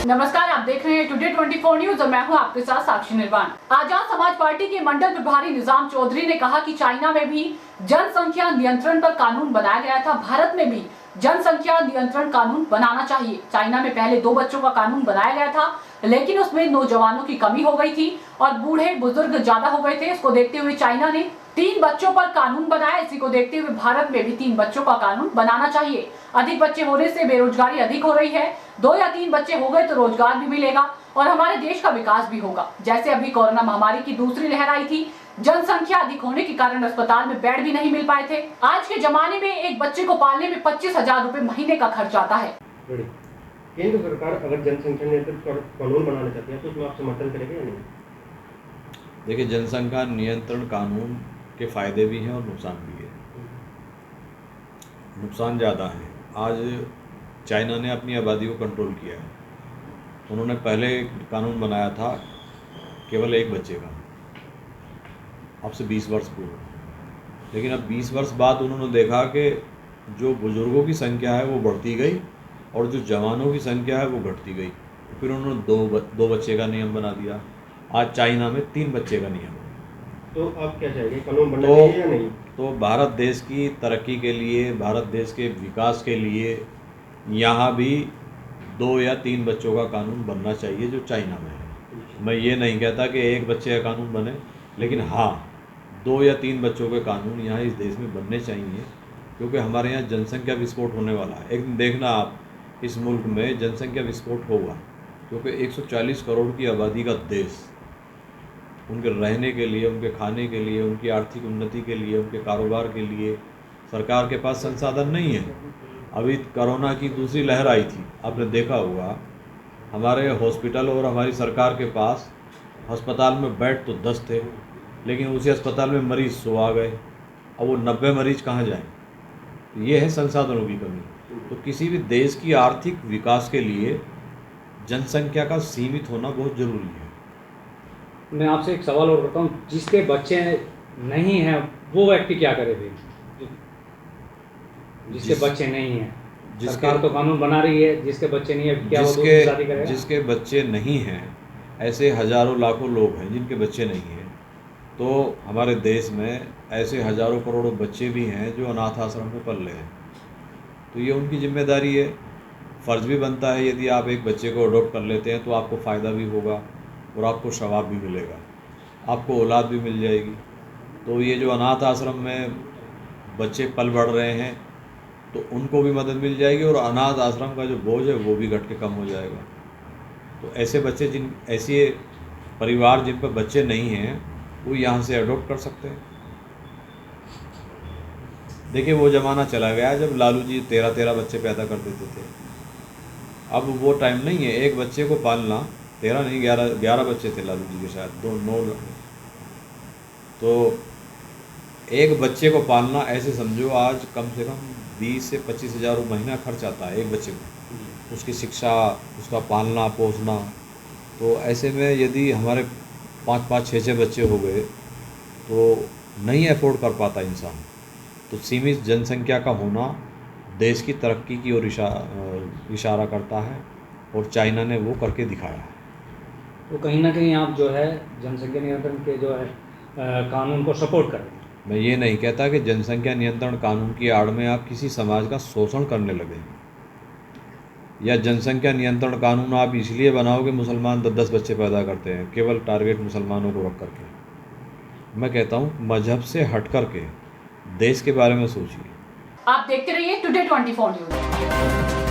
नमस्कार, आप देख रहे हैं टुडे 24 न्यूज और मैं हूं आपके साथ साक्षी निर्वाण। आजाद समाज पार्टी के मंडल प्रभारी निजाम चौधरी ने कहा कि चाइना में भी जनसंख्या नियंत्रण पर कानून बनाया गया था, भारत में भी जनसंख्या नियंत्रण कानून बनाना चाहिए। चाइना में पहले 2 बच्चों का कानून बनाया गया था, लेकिन उसमें नौजवानों की कमी हो गई थी और बूढ़े बुजुर्ग ज्यादा हो गए थे। इसको देखते हुए चाइना ने 3 बच्चों पर कानून बनाया। इसी को देखते हुए भारत में भी 3 बच्चों का कानून बनाना चाहिए। अधिक बच्चे होने से बेरोजगारी अधिक हो रही है। 2 या 3 बच्चे हो गए तो रोजगार भी मिलेगा और हमारे देश का विकास भी होगा। जैसे अभी कोरोना महामारी की दूसरी लहर आई थी, जनसंख्या अधिक होने के कारण अस्पताल में बेड भी नहीं मिल पाए थे। आज के जमाने में एक बच्चे को पालने में 25,000 रुपए महीने का खर्च आता है। केंद्र सरकार अगर जनसंख्या नियंत्रण कानून बनाना चाहती है तो उसमें आप समर्थन करेंगे या नहीं? देखिए, जनसंख्या नियंत्रण कानून के फायदे भी हैं और नुकसान भी है। नुकसान ज़्यादा है। आज चाइना ने अपनी आबादी को कंट्रोल किया है। उन्होंने पहले एक कानून बनाया था केवल 1 बच्चे का, अब से 20 वर्ष पूर्व। लेकिन अब 20 वर्ष बाद उन्होंने देखा कि जो बुजुर्गों की संख्या है वो बढ़ती गई और जो जवानों की संख्या है वो घटती गई। फिर उन्होंने दो बच्चे का नियम बना दिया। आज चाइना में 3 बच्चे का नियम है। तो आप क्या चाहेंगे, कानून बनना चाहिए या नहीं? तो भारत देश की तरक्की के लिए, भारत देश के विकास के लिए यहाँ भी 2 या 3 बच्चों का कानून बनना चाहिए जो चाइना में है। मैं ये नहीं कहता कि 1 बच्चे का कानून बने, लेकिन हाँ 2 या 3 बच्चों के कानून यहाँ इस देश में बनने चाहिए, क्योंकि हमारे यहाँ जनसंख्या विस्फोट होने वाला है। एक दिन देखना आप, इस मुल्क में जनसंख्या विस्फोट होगा, क्योंकि 140 करोड़ की आबादी का देश, उनके रहने के लिए, उनके खाने के लिए, उनकी आर्थिक उन्नति के लिए, उनके कारोबार के लिए सरकार के पास संसाधन नहीं है। अभी कोरोना की दूसरी लहर आई थी, आपने देखा होगा, हमारे हॉस्पिटल और हमारी सरकार के पास अस्पताल में बेड तो 10 थे, लेकिन उसी अस्पताल में मरीज़ 100 आ गए। अब वो 90 मरीज कहाँ जाएं? ये है संसाधनों की कमी। तो किसी भी देश की आर्थिक विकास के लिए जनसंख्या का सीमित होना बहुत ज़रूरी है। मैं आपसे एक सवाल और करता हूँ, जिसके बच्चे नहीं हैं वो व्यक्ति क्या करे फिर? जिसके बच्चे नहीं हैं, सरकार तो कानून बना रही है, जिसके बच्चे नहीं है क्या वो दूसरी शादी करेगा? जिसके बच्चे नहीं हैं, ऐसे हज़ारों लाखों लोग हैं जिनके बच्चे नहीं हैं। तो हमारे देश में ऐसे हज़ारों करोड़ों बच्चे भी हैं जो अनाथ आश्रम में पल रहे हैं। तो ये उनकी जिम्मेदारी है, फ़र्ज़ भी बनता है। यदि आप एक बच्चे को अडॉप्ट कर लेते हैं तो आपको फ़ायदा भी होगा और आपको सवाब भी मिलेगा, आपको औलाद भी मिल जाएगी। तो ये जो अनाथ आश्रम में बच्चे पल बढ़ रहे हैं तो उनको भी मदद मिल जाएगी और अनाथ आश्रम का जो बोझ है वो भी घट के कम हो जाएगा। तो ऐसे बच्चे ऐसे परिवार जिन पर बच्चे नहीं हैं वो यहाँ से अडॉप्ट कर सकते हैं। देखिए, वो ज़माना चला गया जब लालू जी 13 बच्चे पैदा कर देते थे। अब वो टाइम नहीं है। एक बच्चे को पालना, 13 नहीं 11 बच्चे थे लालू जी के, शायद 9। तो एक बच्चे को पालना, ऐसे समझो आज कम से कम 20 से 25 हज़ार महीना खर्च आता है एक बच्चे को, उसकी शिक्षा, उसका पालना पोसना। तो ऐसे में यदि हमारे 5-5, 6-6 बच्चे हो गए तो नहीं अफोर्ड कर पाता इंसान। तो सीमित जनसंख्या का होना देश की तरक्की की ओर इशारा करता है और चाइना ने वो करके दिखाया है। तो कहीं ना कहीं आप जो है जनसंख्या नियंत्रण के जो है कानून को सपोर्ट करें। मैं ये नहीं कहता कि जनसंख्या नियंत्रण कानून की आड़ में आप किसी समाज का शोषण करने लगे, या जनसंख्या नियंत्रण कानून आप इसलिए बनाओ कि मुसलमान 10 बच्चे पैदा करते हैं, केवल टारगेट मुसलमानों को रख करके। मैं कहता हूँ मजहब से हट करके देश के बारे में सोचिए। आप देखते रहिए टुडे 24 न्यूज।